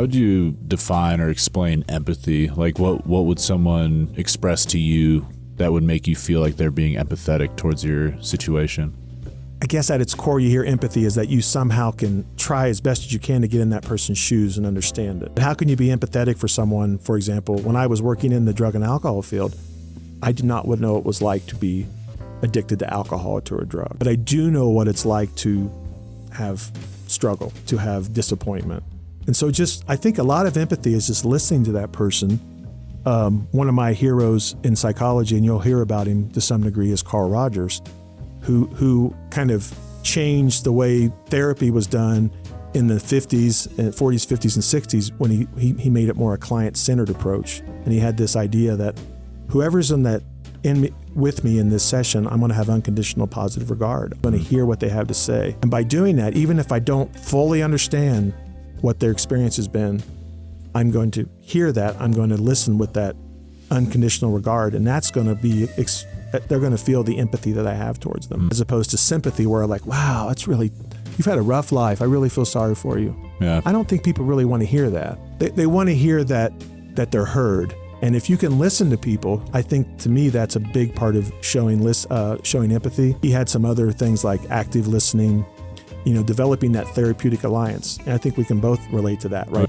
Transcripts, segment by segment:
How would you define or explain empathy? Like what would someone express to you that would make you feel like they're being empathetic towards your situation? I guess at its core, you hear empathy is that you somehow can try as best as you can to get in that person's shoes and understand it. How can you be empathetic for someone? For example, when I was working in the drug and alcohol field, I did not know what it was like to be addicted to alcohol or to a drug. But I do know what it's like to have struggle, to have disappointment. And so I think a lot of empathy is just listening to that person. One of my heroes in psychology, and you'll hear about him to some degree, is Carl Rogers, who kind of changed the way therapy was done in the 40s, 50s, and 60s when he made it more a client-centered approach. And he had this idea that whoever's with me in this session, I'm going to have unconditional positive regard. I'm going to hear what they have to say. And by doing that, even if I don't fully understand what their experience has been, I'm going to hear that. I'm going to listen with that unconditional regard. And that's going to be, they're going to feel the empathy that I have towards them, as opposed to sympathy where like, wow, you've had a rough life. I really feel sorry for you. Yeah. I don't think people really want to hear that. They want to hear that they're heard. And if you can listen to people, I think to me that's a big part of showing empathy. He had some other things like active listening, developing that therapeutic alliance. And I think we can both relate to that, right?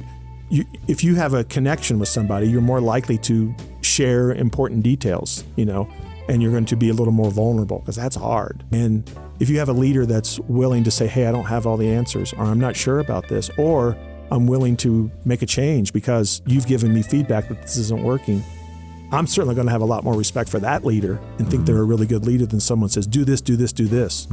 If you have a connection with somebody, you're more likely to share important details, and you're going to be a little more vulnerable because that's hard. And if you have a leader that's willing to say, hey, I don't have all the answers, or I'm not sure about this, or I'm willing to make a change because you've given me feedback that this isn't working, I'm certainly going to have a lot more respect for that leader and think they're a really good leader than someone says, do this, do this, do this.